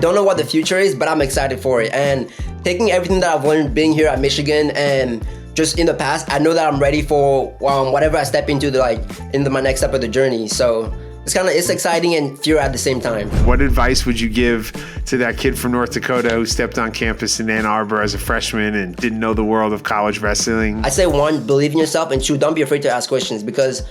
don't know what the future is, but I'm excited for it. And taking everything that I've learned being here at Michigan and just in the past, I know that I'm ready for whatever I step into into my next step of the journey. So it's exciting and fear at the same time. What advice would you give to that kid from North Dakota who stepped on campus in Ann Arbor as a freshman and didn't know the world of college wrestling? I say 1, believe in yourself, and 2, don't be afraid to ask questions, because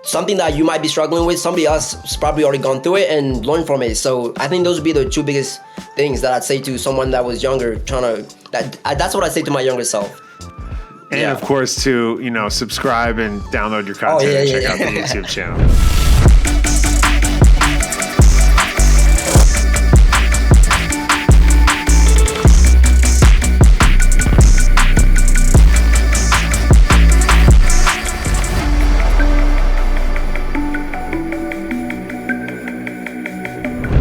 something that you might be struggling with, somebody else has probably already gone through it and learned from it. So I think those would be the 2 biggest things that I'd say to someone that was younger, that's what I say to my younger self. And of course to, subscribe and download your content and check out the YouTube channel.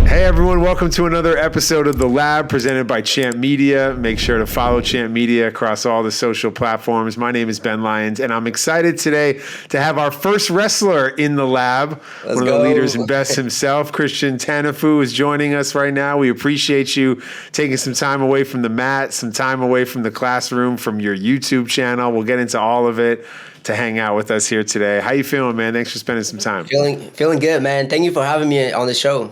Hey everyone, welcome to another episode of The Lab presented by Champ Media. Make sure to follow Champ Media across all the social platforms. My name is Ben Lyons, and I'm excited today to have our first wrestler in The Lab. Let's One of go. the leaders and best himself, Christian Tanefeu, is joining us right now. We appreciate you taking some time away from the mat, some time away from the classroom, from your YouTube channel. We'll get into all of it to hang out with us here today. How you feeling, man? Thanks for spending some time. Feeling good, man. Thank you for having me on the show.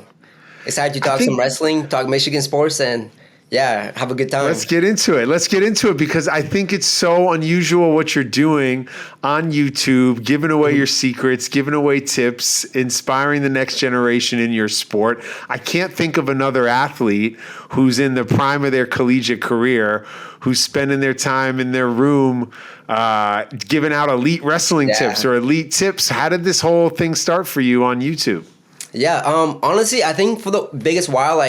Excited to talk some wrestling, talk Michigan sports, and have a good time. Let's get into it because I think it's so unusual what you're doing on YouTube, giving away your secrets, giving away tips, inspiring the next generation in your sport. I can't think of another athlete who's in the prime of their collegiate career who's spending their time in their room giving out elite wrestling tips or elite tips. How did this whole thing start for you on YouTube? Yeah, honestly, I think for the biggest while,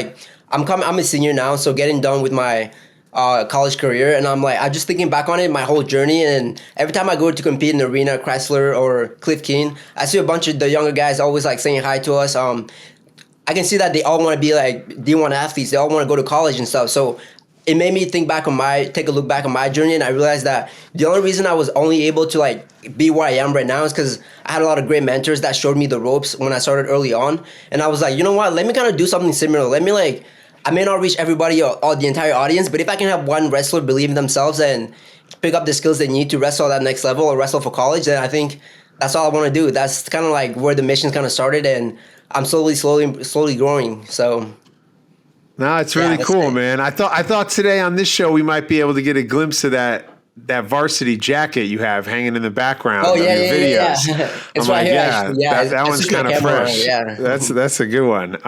I'm a senior now, so getting done with my college career, and I'm just thinking back on it, my whole journey, and every time I go to compete in the arena, Chrysler or Cliff Keen, I see a bunch of the younger guys always saying hi to us. I can see that they all want to be D1 athletes, they all want to go to college and stuff, so it made me take a look back on my journey, and I realized that the only reason I was only able to be where I am right now is because I had a lot of great mentors that showed me the ropes when I started early on, and I was like, you know what, let me kind of do something similar. Let me I may not reach everybody or the entire audience, but if I can have one wrestler believe in themselves and pick up the skills they need to wrestle at that next level or wrestle for college, then I think that's all I want to do. That's kind of where the mission kind of started, and I'm slowly growing. So. No, it's really cool, man. I thought today on this show we might be able to get a glimpse of that Varsity jacket you have hanging in the background of your videos. It's right here. That one's kind of fresh. Yeah. That's a good one.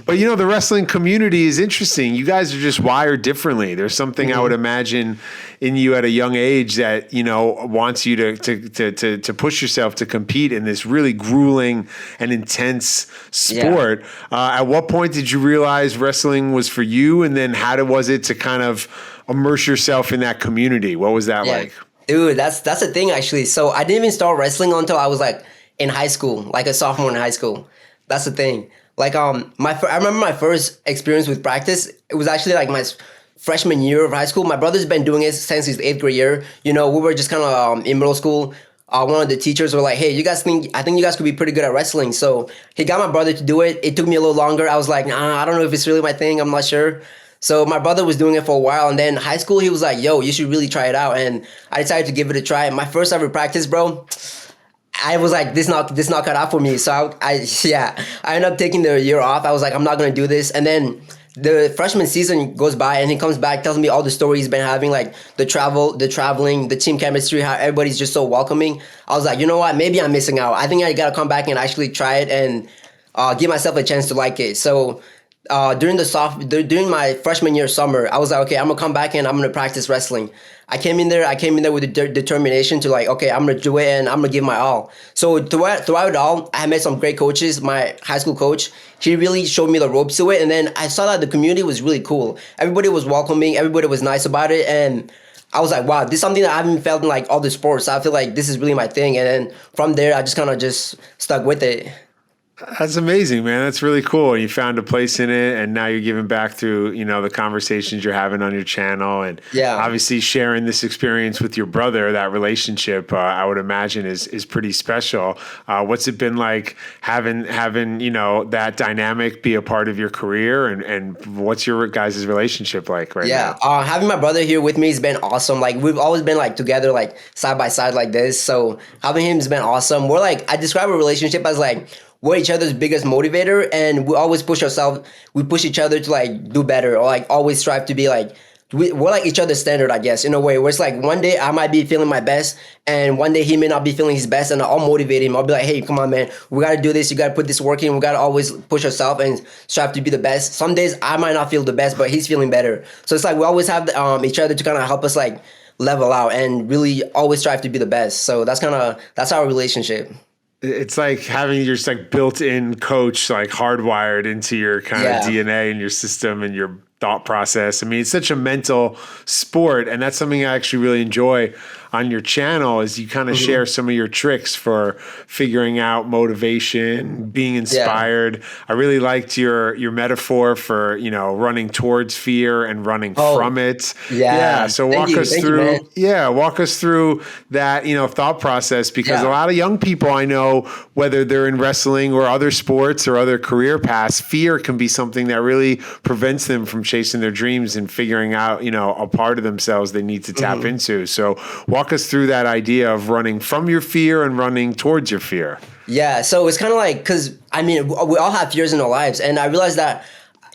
But the wrestling community is interesting. You guys are just wired differently. There's something I would imagine in you at a young age that wants you to push yourself to compete in this really grueling and intense sport. At what point did you realize wrestling was for you, and then how was it to kind of immerse yourself in that community? What was that like? Dude, that's the thing actually. So I didn't even start wrestling until I was in high school, a sophomore in high school. That's the thing. I remember my first experience with practice. It was actually my freshman year of high school. My brother's been doing it since his 8th grade year. We were just kind of in middle school. One of the teachers were like, hey, I think you guys could be pretty good at wrestling. So he got my brother to do it. It took me a little longer. I was like, nah, I don't know if it's really my thing. I'm not sure. So my brother was doing it for a while, and then high schoul he was like, yo, you should really try it out. And I decided to give it a try. My first ever practice, bro, I was like, this not cut out for me. So I ended up taking the year off. I was like, I'm not going to do this. And then the freshman season goes by, and he comes back, tells me all the stories he's been having, the traveling, the team chemistry, how everybody's just so welcoming. I was like, you know what, maybe I'm missing out. I think I got to come back and actually try it and give myself a chance to like it. So during my freshman year summer, I was like, okay, I'm gonna come back and I'm gonna practice wrestling. I came in there with the determination to okay, I'm gonna do it and I'm gonna give my all. So throughout it all, I met some great coaches. My high school coach, he really showed me the ropes to it, and then I saw that the community was really cool. Everybody was welcoming, everybody was nice about it, and I was like, wow, this is something that I haven't felt in all the sports. I feel like this is really my thing, and then from there, I just kind of stuck with it. That's amazing, man. That's really cool. You found a place in it, and now you're giving back through, the conversations you're having on your channel, and Yeah. obviously sharing this experience with your brother. That relationship, I would imagine, is pretty special. What's it been like having that dynamic be a part of your career, and what's your guys' relationship like right Yeah, now? having my brother here with me has been awesome. Like we've always been like together, like side by side, like this. So having him has been awesome. We're like I describe a relationship as like we're each other's biggest motivator, and we always push ourselves. We push each other to like do better, or like always strive to be like we're like each other's standard, I guess, in a way. Where it's like one day I might be feeling my best, and one day he may not be feeling his best, and I'll motivate him. I'll be like, hey, come on, man, we got to do this. You got to put this work in. We got to always push ourselves and strive to be the best. Some days I might not feel the best, but he's feeling better. So it's like we always have each other to kind of help us like level out and really always strive to be the best. So that's our relationship. It's like having your just like built-in coach, like hardwired into your kind of Yeah. DNA and your system and your thought process. I mean, it's such a mental sport, and that's something I actually really enjoy on your channel is you kind of share some of your tricks for figuring out motivation, being Yeah. inspired. I really liked your metaphor for, running towards fear and running Oh, from it. yeah. Yeah, so Thank you. Thank you, man. walk us through that, thought process because a Yeah. lot of young people I know, whether they're in wrestling or other sports or other career paths, fear can be something that really prevents them from chasing their dreams and figuring out, a part of themselves they need to tap into. So walk us through that idea of running from your fear and running towards your fear. Yeah, so it's kind of like because I mean we all have fears in our lives, and I realized that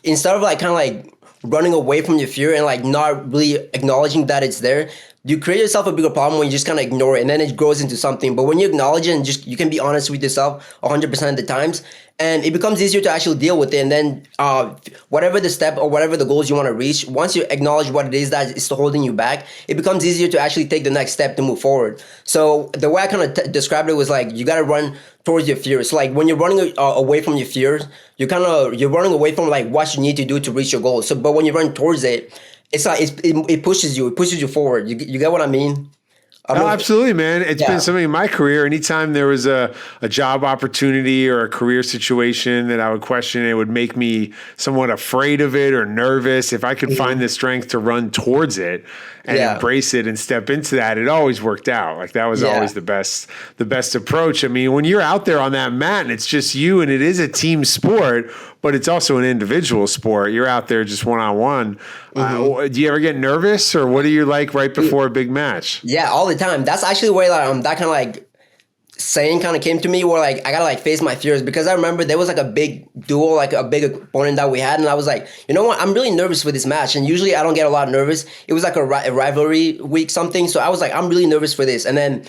instead of like kind of like running away from your fear and like not really acknowledging that it's there, you create yourself a bigger problem when you just kind of ignore it, and then it grows into something. But when you acknowledge it and just you can be honest with yourself 100% of the times, and it becomes easier to actually deal with it. And then whatever the step or whatever the goals you want to reach, once you acknowledge what it is that is holding you back, it becomes easier to actually take the next step to move forward. So the way I kind of described it was like you got to run towards your fears. So like when you're running away from your fears, you're running away from like what you need to do to reach your goals. So but when you run towards it, it's like it pushes you forward. You get what I mean? I don't Oh, know absolutely, man. It's been yeah. something in my career. Anytime there was a job opportunity or a career situation that I would question, it would make me somewhat afraid of it or nervous. If I could find the strength to run towards it and Yeah. embrace it and step into that, it always worked out. Like that was Yeah. always the best approach. I mean, when you're out there on that mat and it's just you and it is a team sport, but it's also an individual sport. You're out there just one-on-one. Do you ever get nervous or what are you like right before a big match? Yeah, all the time. That's actually where like that kind of like saying kind of came to me where like I gotta like face my fears because I remember there was like a big duel, like a big opponent that we had, and I was like, you know what, I'm really nervous for this match, and usually I don't get a lot nervous. It was like a rivalry week something, so I was like, I'm really nervous for this, and then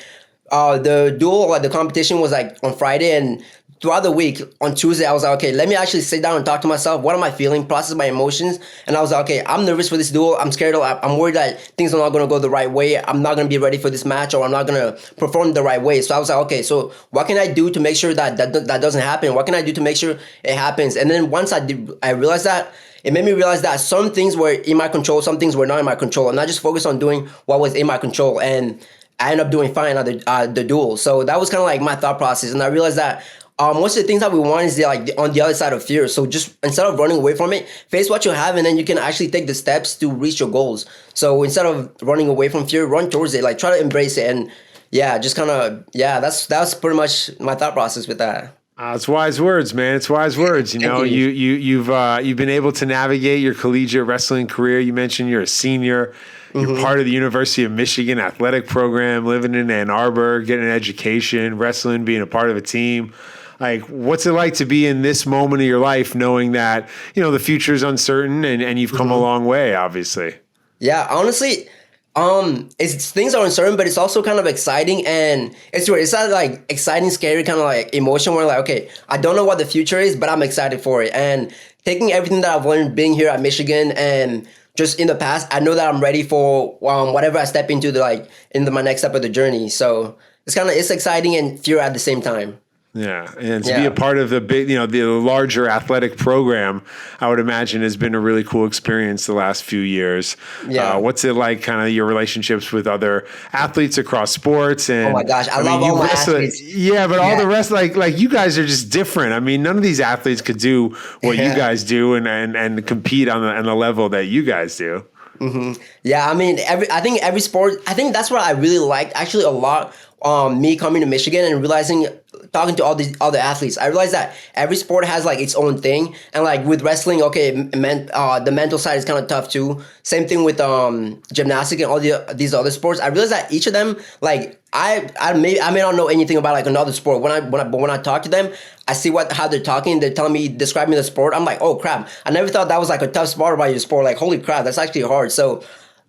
the duel, like the competition was like on Friday, and throughout the week on Tuesday, I was like, okay, let me actually sit down and talk to myself. What am I feeling? Process my emotions. And I was like, okay, I'm nervous for this duel. I'm scared. I'm worried that things are not going to go the right way. I'm not going to be ready for this match, or I'm not going to perform the right way. So I was like, okay, so what can I do to make sure that doesn't happen? What can I do to make sure it happens? And then once I realized that, it made me realize that some things were in my control, some things were not in my control, and I just focused on doing what was in my control. And I ended up doing fine at the duel. So that was kind of like my thought process, and I realized that most of the things that we want is like on the other side of fear. So just instead of running away from it, face what you have, and then you can actually take the steps to reach your goals. So instead of running away from fear, run towards it. Like try to embrace it, and yeah, just kind of that's pretty much my thought process with that. It's wise words, man. It's wise words. Thank you. You've been able to navigate your collegiate wrestling career. You mentioned you're a senior. You're part of the University of Michigan athletic program, living in Ann Arbor, getting an education, wrestling, being a part of a team. Like, what's it like to be in this moment of your life, knowing that the future is uncertain and you've come a long way, obviously. Yeah, honestly, it's things are uncertain, but it's also kind of exciting, and it's weird. It's that like exciting, scary kind of like emotion where like, okay, I don't know what the future is, but I'm excited for it. And taking everything that I've learned being here at Michigan and just in the past, I know that I'm ready for whatever I step into my next step of the journey. So it's exciting and fear at the same time. Yeah, and to be a Yeah. part of the big, the larger athletic program, I would imagine has been a really cool experience the last few years. Yeah. What's it like, kind of your relationships with other athletes across sports? Oh my And gosh, I I mean, love all you've my wrestled, athletes. yeah, but all Yeah. the rest, like you guys are just different. I mean, none of these athletes could do what you Yeah. guys do and compete on the level that you guys do. Yeah, I mean, I think every sport. I think that's what I really liked actually a lot. Me coming to Michigan and realizing, talking to all these other athletes, I realized that every sport has like its own thing. And like with wrestling, okay, the mental side is kind of tough too. Same thing with gymnastics and all these other sports. I realized that each of them, like I may not know anything about like another sport. But when I talk to them, I see how they're talking. They're telling me, describing the sport. I'm like, oh crap! I never thought that was like a tough sport about your sport. Like, holy crap, that's actually hard. So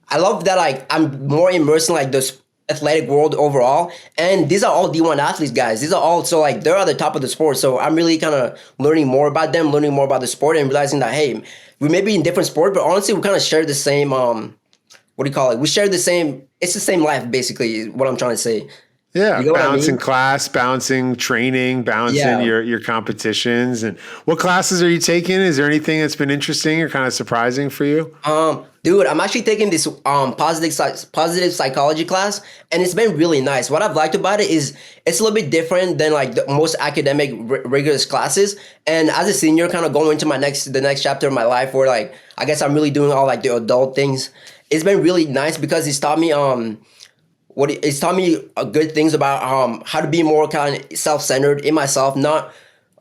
I love that. Like, I'm more immersed in like this athletic world overall. And these are all D1 athletes, guys. These are all, so like they're at the top of the sport. So I'm really kind of learning more about them, learning more about the sport, and realizing that hey, we may be in different sports, but honestly, we kind of share the same. What do you call it? We share the same. It's the same life, basically. Is what I'm trying to say. Yeah, You know what I balancing mean? class, balancing training, balancing Yeah. your competitions. And what classes are you taking? Is there anything that's been interesting or kind of surprising for you? Dude, I'm actually taking this positive psychology class, and it's been really nice. What I've liked about it is it's a little bit different than like the most academic rigorous classes. And as a senior, kind of going into the next chapter of my life, where like I guess I'm really doing all like the adult things. It's been really nice because it's taught me good things about how to be more kind of self-centered in myself, not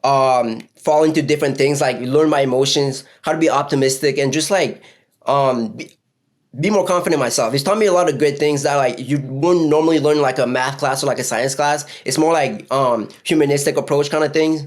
fall into different things, like learn my emotions, how to be optimistic, and just like be more confident in myself. It's taught me a lot of good things that like you wouldn't normally learn in, like a math class or like a science class. It's more like humanistic approach kind of things,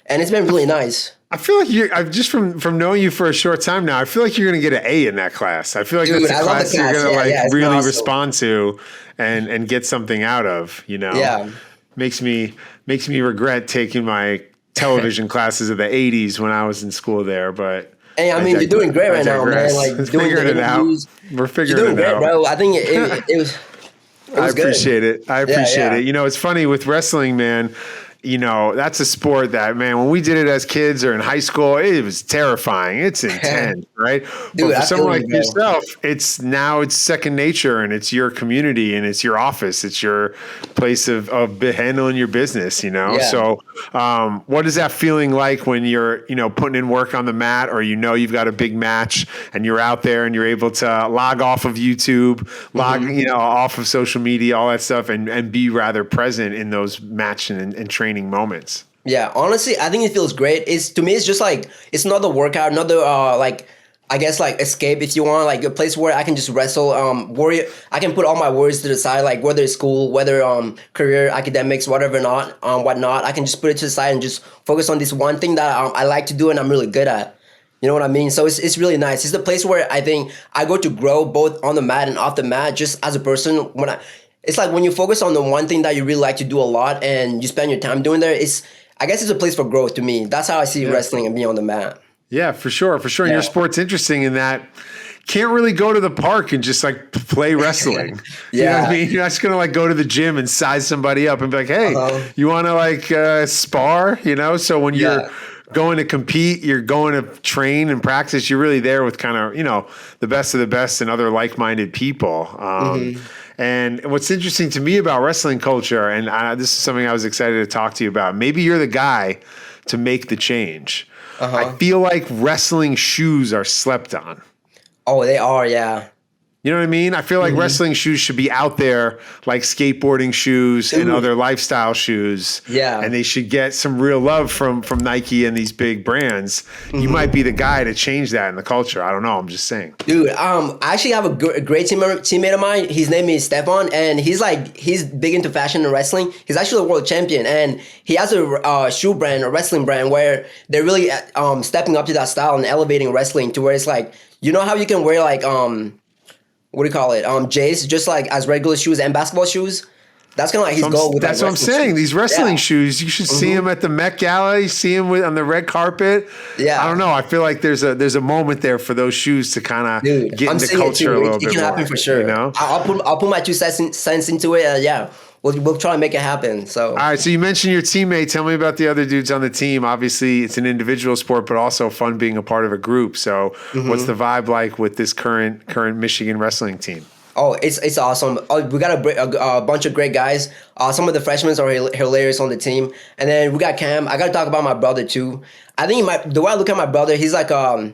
and it's been really nice. I feel like I've just from knowing you for a short time now, I feel like you're going to get an A in that class. I feel like Dude, that's I a love the class you're class. going to Yeah, like yeah, it's been really awesome. respond to and get something out of, Yeah. Makes me regret taking my television classes of the 80s when I was in school there, but Hey, I mean, you're doing great I right now, man. digress. Like doing Figuring the it out. interviews. We're You're figuring doing it great, out. bro. I think it I was good. appreciate it. I Yeah, appreciate yeah. it. It's funny with wrestling, man. That's a sport that, man, when we did it as kids or in high school, it was terrifying. It's intense, right? But Dude, for I someone feel like you, bro. yourself, it's second nature, and it's your community, and it's your office. It's your place of handling your business. Yeah. So what is that feeling like when you're, putting in work on the mat, or you've got a big match and you're out there and you're able to log off of YouTube, off of social media, all that stuff, and be rather present in those match and training moments? Yeah, honestly, I think it feels great. It's to me, it's just like it's another workout, another like I guess like escape if you want, like a place where I can just wrestle, worry. I can put all my worries to the side, like whether it's school, whether career, academics, whatever not, whatnot. I can just put it to the side and just focus on this one thing that I like to do and I'm really good at. You know what I mean? So it's really nice. It's the place where I think I go to grow both on the mat and off the mat, just as a person. It's like when you focus on the one thing that you really like to do a lot and you spend your time doing there. I guess it's a place for growth to me. That's how I see wrestling and being on the mat. Yeah, for sure. For sure. And Yeah. your sport's interesting in that can't really go to the park and just like play wrestling. You know what Yeah. I mean? You're not just going to like go to the gym and size somebody up and be like, hey, Uh-huh. you want to like spar, So when you're Yeah. going to compete, you're going to train and practice, you're really there with kind of, the best of the best and other like-minded people. And what's interesting to me about wrestling culture, and this is something I was excited to talk to you about, maybe you're the guy to make the change. I feel like wrestling shoes are slept on. Oh, they are. Yeah. You know what I mean? I feel like wrestling shoes should be out there like skateboarding shoes and Dude. other lifestyle shoes. Yeah. And they should get some real love from Nike and these big brands. You might be the guy to change that in the culture. I don't know. I'm just saying. Dude, I actually have a great teammate of mine. His name is Stefan, and he's big into fashion and wrestling. He's actually a world champion, and he has a shoe brand, a wrestling brand, where they're really stepping up to that style and elevating wrestling to where it's like, you know how you can wear like what do you call it? Jays, just like as regular shoes and basketball shoes. That's kind of like his goal with That's like what I'm wrestling saying. shoes. These wrestling Yeah. shoes, you should see them at the Met Gala. You see them on the red carpet. Yeah. I don't know. I feel like there's a moment there for those shoes to kind of Dude, get I'm into seeing it culture too. a little It bit can more. happen for sure. You know? I'll put my 2 cents into it. Yeah, we'll try and make it happen. So All right, so you mentioned your teammate. Tell me about the other dudes on the team. Obviously, it's an individual sport, but also fun being a part of a group. So, what's the vibe like with this current Michigan wrestling team? oh, it's awesome. Oh, we got a bunch of great guys. Some of the freshmen are hilarious on the team, and then we got Cam. I got to talk about my brother too. I think the way I look at my brother, he's like a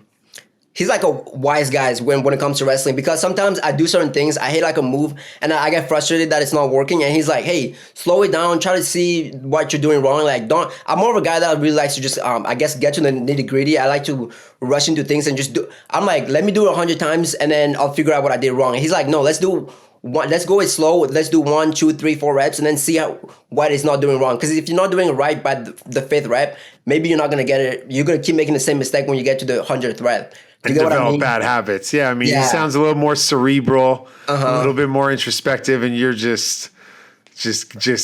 wise guy when it comes to wrestling, because sometimes I do certain things, I hate like a move, and I get frustrated that it's not working, and he's like, hey, slow it down, try to see what you're doing wrong. Like, don't. I'm more of a guy that really likes to just I guess get to the nitty gritty. I like to rush into things and just do. I'm like, let me do it 100 times and then I'll figure out what I did wrong. And he's like, no, let's do one. Let's go it slow. Let's do 1, 2, 3, 4 reps and then see what is not doing wrong. Because if you're not doing it right by the 5th rep, maybe you're not gonna get it. You're gonna keep making the same mistake when you get to the 100th rep. And develop bad habits. Yeah, I mean, he sounds a little more cerebral, a little bit more introspective, and you're just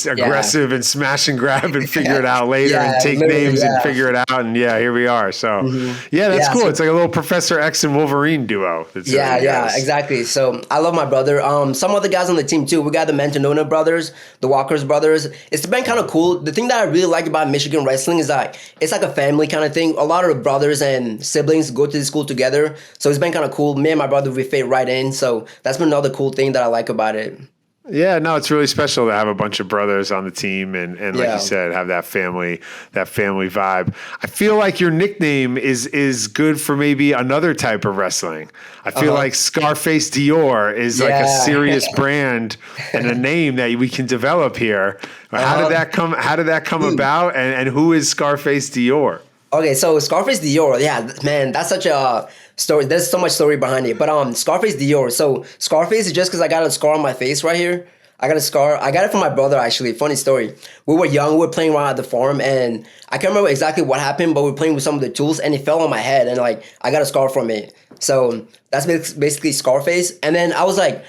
aggressive and smash and grab and figure it out later and take names and figure it out. And here we are. So that's cool. So, it's like a little Professor X and Wolverine duo. Exactly. So I love my brother. Some other guys on the team too. We got the Mantonona brothers, the Walkers brothers. It's been kind of cool. The thing that I really like about Michigan wrestling is that it's like a family kind of thing. A lot of the brothers and siblings go to the school together. So it's been kind of cool. Me and my brother, we fit right in. So that's been another cool thing that I like about it. Yeah, no, it's really special to have a bunch of brothers on the team and like you said, have that family vibe. I feel like your nickname is good for maybe another type of wrestling. I feel like Scarface Dior is like a serious brand and a name that we can develop here. How did that come about and who is Scarface Dior? Okay, so Scarface Dior, man, that's such a story. There's so much story behind it. But Scarface Dior. So Scarface is just because I got a scar on my face right here. I got a scar. I got it from my brother, actually. Funny story. We were young. We were playing around at the farm, and I can't remember exactly what happened, but we were playing with some of the tools, and it fell on my head, and like I got a scar from it. So that's basically Scarface. And then I was like,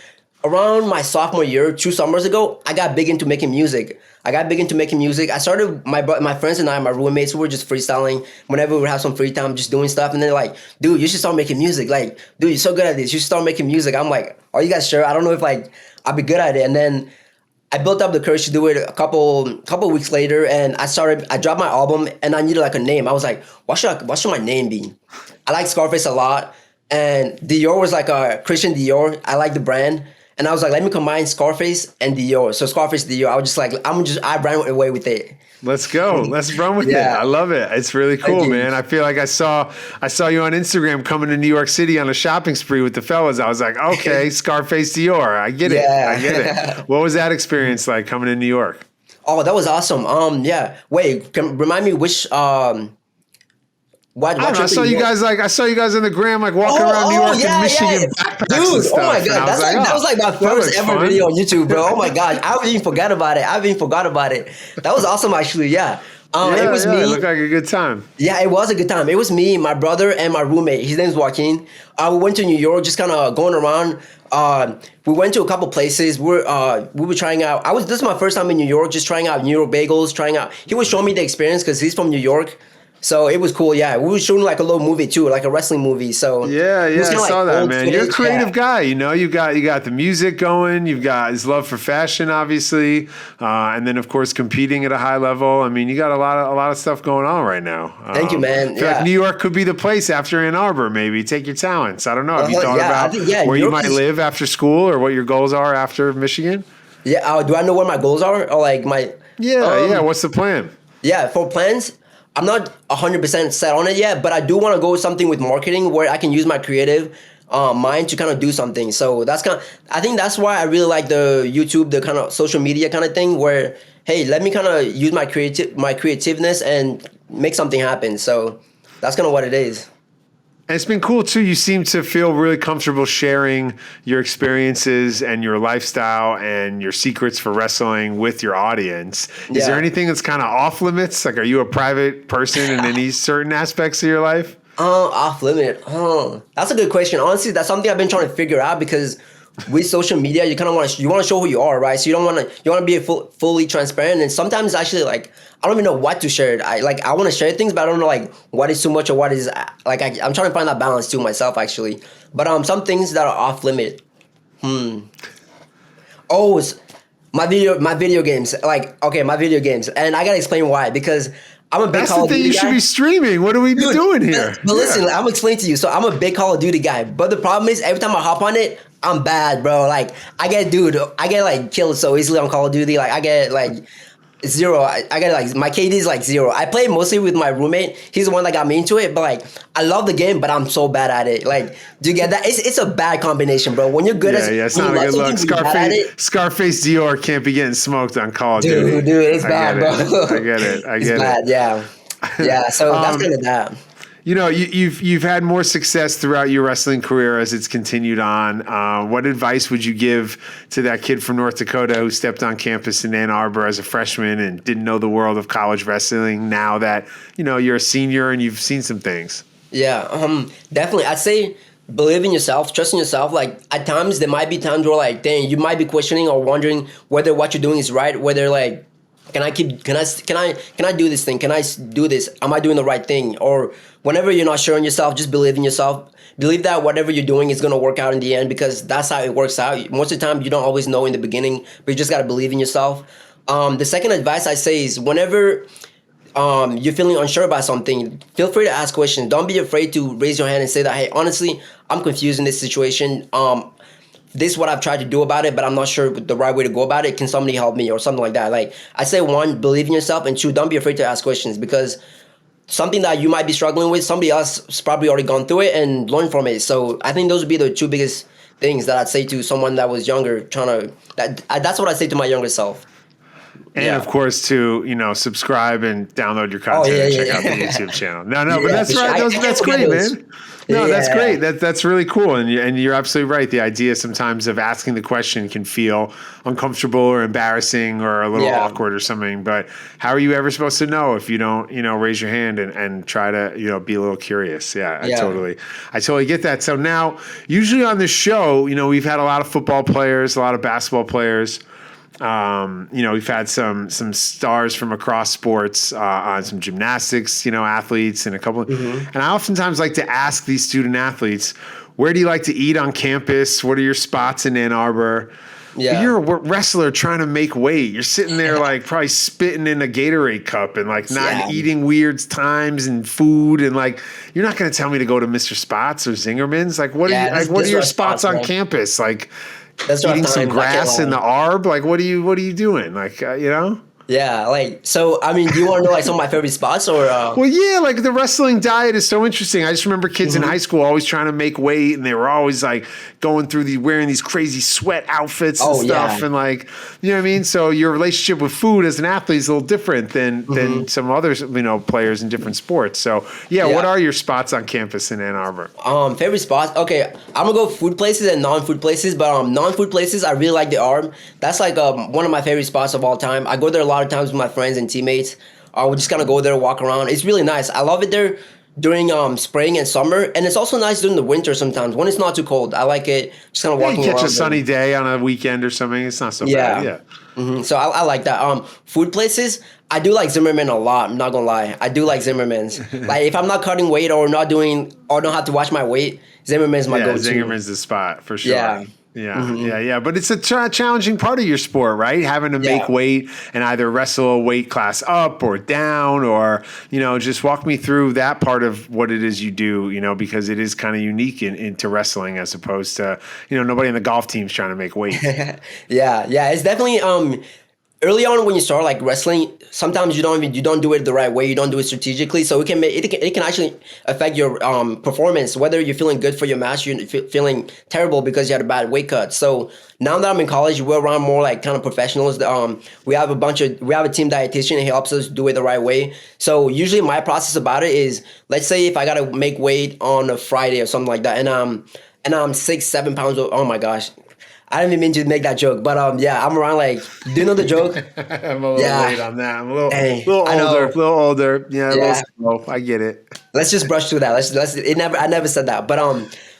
around my sophomore year, 2 summers ago, I got big into making music. I started, my friends and I, my roommates, we were just freestyling whenever we would have some free time, just doing stuff. And they're like, dude, you should start making music. Like, dude, you're so good at this. You should start making music. I'm like, are you guys sure? I don't know if like I'll be good at it. And then I built up the courage to do it a couple weeks later. And I dropped my album and I needed like a name. I was like, what should my name be? I like Scarface a lot. And Dior was like a Christian Dior. I like the brand. And I was like, let me combine Scarface and Dior. So Scarface Dior, I ran away with it. Let's go. Let's run with it. I love it. It's really cool, man. I feel like I saw you on Instagram coming to New York City on a shopping spree with the fellas. I was like, okay, Scarface Dior. I get it. What was that experience like coming to New York? Oh, that was awesome. Wait, remind me which I saw you guys on the gram like walking around New York and Michigan backpacks and stuff. Oh my god, that was like my first ever video on YouTube, bro. Oh my god, I even forgot about it. That was awesome, actually. Yeah. It was me. It looked like a good time. Yeah, it was a good time. It was me, my brother, and my roommate. His name's Joaquin. We went to New York, just kind of going around. We went to a couple places. We were trying out. This is my first time in New York, just trying out New York bagels. He was showing me the experience because he's from New York. So it was cool, yeah. We were shooting like a little movie too, like a wrestling movie. So I saw that, man. You're a creative guy, you know. You got the music going. You've got his love for fashion, obviously, and then of course competing at a high level. I mean, you got a lot of stuff going on right now. Thank you, man. I feel like New York could be the place after Ann Arbor. Maybe take your talents. I don't know. Have you thought about where you might live after school or what your goals are after Michigan? Yeah. Do I know what my goals are or like my? Yeah. What's the plan? Yeah, for plans. I'm not 100% set on it yet, but I do want to go with something with marketing where I can use my creative mind to kind of do something. So I think that's why I really like the YouTube, the kind of social media kind of thing where, hey, let me kind of use my creativeness and make something happen. So that's kind of what it is. And it's been cool too. You seem to feel really comfortable sharing your experiences and your lifestyle and your secrets for wrestling with your audience. Is there anything that's kind of off limits? Like, are you a private person in any certain aspects of your life? Off limit. That's a good question. Honestly, that's something I've been trying to figure out because with social media, you kind of want to show who you are, right? So you want to be fully transparent. And sometimes actually, like, I don't even know what to share. I want to share things, but I don't know like what is too much or what is like. I'm trying to find that balance too myself, actually. But some things that are off limit. My video games. Like, okay, my video games. And I gotta explain why. Because I'm a big That's Call the of thing. Duty You guy. should be streaming. What are we Dude, doing here? but listen, I'm gonna explain to you. So I'm a big Call of Duty guy, but the problem is every time I hop on it, I'm bad, bro. Like I get like killed so easily on Call of Duty. Like I get like zero. I get like my KD is like zero. I play mostly with my roommate. He's the one that got me into it. But like I love the game, but I'm so bad at it. Like, do you get that? It's a bad combination, bro. When you're good at Yeah, it's when you not a love good look. something, when you're bad at Scarface Dior can't be getting smoked on Call of dude, Duty. it's I bad, get it. bro. I get it. I It's get bad. it. Yeah, yeah. So that's kind of that. You know, you've had more success throughout your wrestling career as it's continued on. What advice would you give to that kid from North Dakota who stepped on campus in Ann Arbor as a freshman and didn't know the world of college wrestling? Now that you're a senior and you've seen some things. Yeah, definitely. I'd say believe in yourself, trust in yourself. Like at times there might be times where like, dang, you might be questioning or wondering whether what you're doing is right. Whether like, can I do this thing? Can I do this? Am I doing the right thing? Or whenever you're not sure in yourself, just believe in yourself. Believe that whatever you're doing is gonna work out in the end because that's how it works out. Most of the time, you don't always know in the beginning, but you just gotta believe in yourself. The second advice I say is whenever you're feeling unsure about something, feel free to ask questions. Don't be afraid to raise your hand and say that, hey, honestly, I'm confused in this situation. This is what I've tried to do about it, but I'm not sure the right way to go about it. Can somebody help me or something like that? Like I say, one, believe in yourself, and two, don't be afraid to ask questions because something that you might be struggling with, somebody else has probably already gone through it and learned from it. So I think those would be the two biggest things that I'd say to someone that was younger, that's what I say to my younger self. And of course, to subscribe and download your content and check out the YouTube channel. No, but that's right. That's great, man. No, that's great. That's really cool. And you're absolutely right. The idea sometimes of asking the question can feel uncomfortable or embarrassing or a little awkward or something. But how are you ever supposed to know if you don't, raise your hand and try to, be a little curious? Yeah, I totally get that. So now, usually on this show, we've had a lot of football players, a lot of basketball players. We've had some stars from across sports on some gymnastics, athletes and a couple. And I oftentimes like to ask these student athletes, where do you like to eat on campus? What are your spots in Ann Arbor? Yeah. You're a wrestler trying to make weight. You're sitting there like probably spitting in a Gatorade cup and like not eating weird times and food. And like, you're not going to tell me to go to Mr. Spots or Zingerman's. Like, what are your spots on campus? Like, that's eating some grass in the arb. Like, what are you doing? Like, Yeah, like, so, I mean, do you want to know, like, some of my favorite spots, or? Well, yeah, like, the wrestling diet is so interesting. I just remember kids in high school always trying to make weight, and they were always, like, going through wearing these crazy sweat outfits and stuff, and, like, you know what I mean? So your relationship with food as an athlete is a little different than some others, players in different sports. So, what are your spots on campus in Ann Arbor? Favorite spots? Okay, I'm gonna go food places and non-food places, but non-food places, I really like the Arb. That's, like, one of my favorite spots of all time. I go there a lot of times with my friends and teammates. We just kind of go there, walk around. It's really nice. I love it there during spring and summer, and it's also nice during the winter sometimes when it's not too cold. I like it. Just kind of walking around. Catch a sunny day on a weekend or something. It's not so bad. Yeah. So I like that. Food places, I do like Zimmerman a lot. I'm not gonna lie. I do like Zimmerman's. Like if I'm not cutting weight or not doing or don't have to watch my weight, Zimmerman's my go-to. Zimmerman's the spot for sure. Yeah. Yeah. But it's a challenging part of your sport, right? Having to make weight and either wrestle a weight class up or down, or just walk me through that part of what it is you do. Because it is kind of unique into wrestling as opposed to nobody on the golf team's trying to make weight. Yeah. It's definitely early on when you start like wrestling, sometimes you don't do it the right way. You don't do it strategically, so it can actually affect your performance. Whether you're feeling good for your match, you're feeling terrible because you had a bad weight cut. So now that I'm in college, we're around more like kind of professionals. We have a team dietitian. He helps us do it the right way. So usually my process about it is, let's say if I gotta make weight on a Friday or something like that, and I'm 6-7 pounds. Oh my gosh. I didn't even mean to make that joke, but I'm around like, do you know the joke? I'm a little late on that. I'm a little older. Yeah, a little slow. I get it. Let's just brush through that. I never said that, but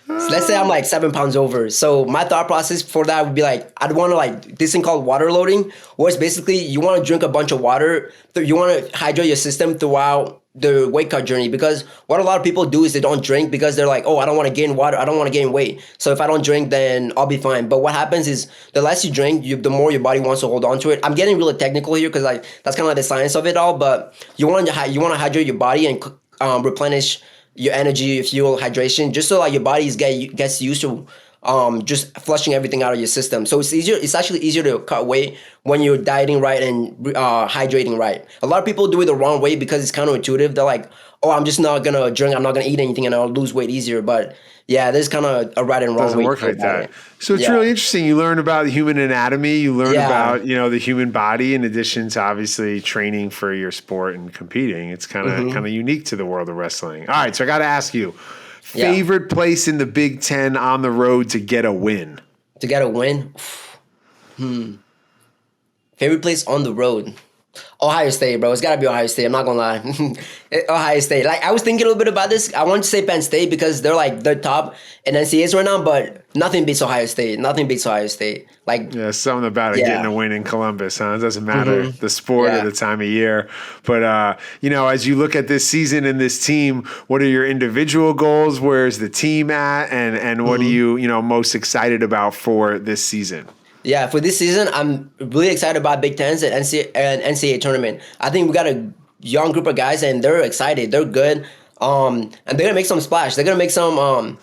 let's say I'm like 7 pounds over. So my thought process for that would be like, I'd want to like this thing called water loading, where it's basically you want to drink a bunch of water. You want to hydrate your system throughout the weight cut journey, because what a lot of people do is they don't drink because they're like, oh, I don't want to gain water, I don't want to gain weight, so if I don't drink, then I'll be fine. But what happens is the less you drink, the more your body wants to hold on to it. I'm getting really technical here because like that's kind of like the science of it all, but you want to hydrate your body and replenish your energy, your fuel, hydration, just so like your body gets used to just flushing everything out of your system. So it's actually easier to cut weight when you're dieting right and hydrating right. A lot of people do it the wrong way because it's counterintuitive. They're like, oh, I'm just not gonna drink, I'm not gonna eat anything, and I'll lose weight easier. But yeah, there's kind of a right and wrong Doesn't way work to go like about that. it. So it's Yeah. really interesting. You learn about the human anatomy. You learn Yeah. about, the human body in addition to obviously training for your sport and competing. It's kind of unique to the world of wrestling. All right, so I got to ask you, Yeah. favorite place in the Big Ten on the road to get a win? To get a win, favorite place on the road. Ohio State, bro. It's got to be Ohio State. I'm not going to lie. Ohio State. Like, I was thinking a little bit about this. I wanted to say Penn State because they're top in NCAAs right now, but nothing beats Ohio State. Nothing beats Ohio State. Like, Yeah, something about it Yeah. getting a win in Columbus, huh? It doesn't matter the sport or Yeah. the time of year. But, as you look at this season and this team, what are your individual goals? Where's the team at? And what are you, most excited about for this season? yeah, for this season, I'm really excited about Big Tens and NCAA tournament. I think we got a young group of guys, and they're excited. They're good. And they're gonna make some splash. They're gonna make some.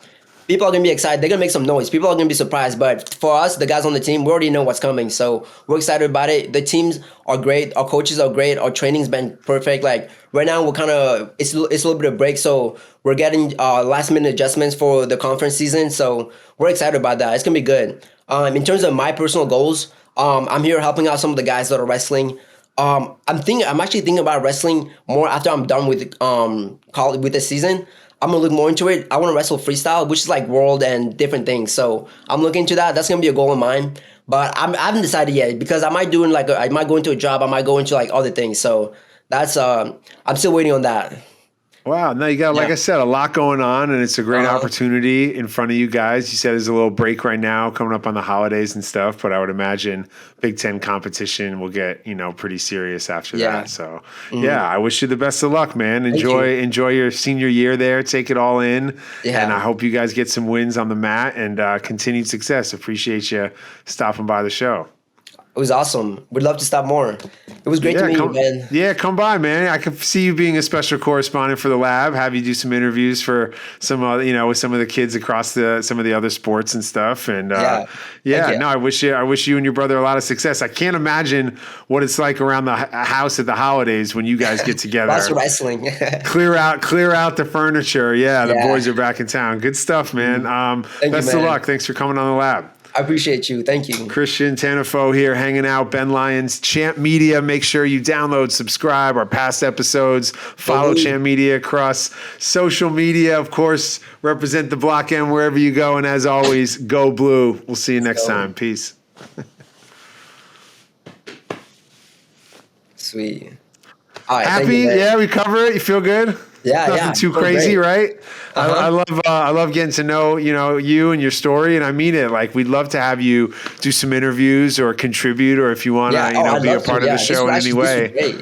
People are gonna be excited. They're gonna make some noise. People are gonna be surprised. But for us, the guys on the team, we already know what's coming. So we're excited about it. The teams are great. Our coaches are great. Our training's been perfect. Like right now, we're kind of it's a little bit of break. So we're getting last minute adjustments for the conference season. So we're excited about that. It's gonna be good. In terms of my personal goals, I'm here helping out some of the guys that are wrestling. I'm actually thinking about wrestling more after I'm done with college with the season. I'm gonna look more into it. I want to wrestle freestyle, which is like world and different things. So I'm looking into that. That's gonna be a goal of mine. But I haven't decided yet because I might I might go into a job. I might go into like other things. So that's I'm still waiting on that. Wow. No, you got, like Yeah. I said, a lot going on, and it's a great Uh-huh. opportunity in front of you guys. You said there's a little break right now coming up on the holidays and stuff, but I would imagine Big Ten competition will get, pretty serious after Yeah. that. So, yeah, I wish you the best of luck, man. Enjoy your senior year there. Take it all in. Yeah. And I hope you guys get some wins on the mat and continued success. Appreciate you stopping by the show. It was awesome. We'd love to stop more. It was great to meet you, man. Yeah, come by, man. I could see you being a special correspondent for the lab. Have you do some interviews for some, with some of the kids across some of the other sports and stuff. And Thank you. no, I wish you and your brother a lot of success. I can't imagine what it's like around the house at the holidays when you guys get together. Lots of wrestling. Clear out the furniture. Yeah, the Yeah. boys are back in town. Good stuff, man. Thank Best you, of man. luck. Thanks for coming on the lab. I appreciate you. Thank you. Christian Tanefeu here, hanging out. Ben Lyons, Champ Media. Make sure you download, subscribe our past episodes. Follow Champ Media across social media. Of course, represent the Block M wherever you go. And as always, go blue. We'll see you next time. Peace. Sweet. All right. thank Happy? you, man. Yeah, we cover it. You feel good? Yeah, Nothing yeah, too feel crazy, great. right? Uh-huh. I love getting to know you and your story, and I mean it. Like, we'd love to have you do some interviews or contribute, or if you want to I'd be a love to. part of the show in any way. This was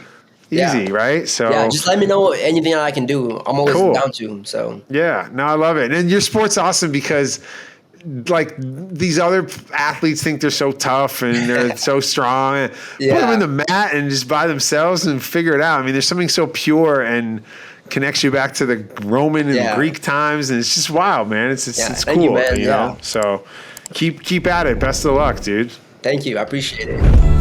great. Easy, right? So Yeah, just let me know anything that I can do. I'm always Cool. down to. So yeah, no, I love it. And your sport's awesome because like these other athletes think they're so tough and they're so strong. Put them in the mat and just by themselves and figure it out. I mean, there's something so pure and connects you back to the Roman and Greek times, and it's just wild, man. It's thank cool, you, man. know. So keep at it. Best of luck, dude. thank you. I appreciate it.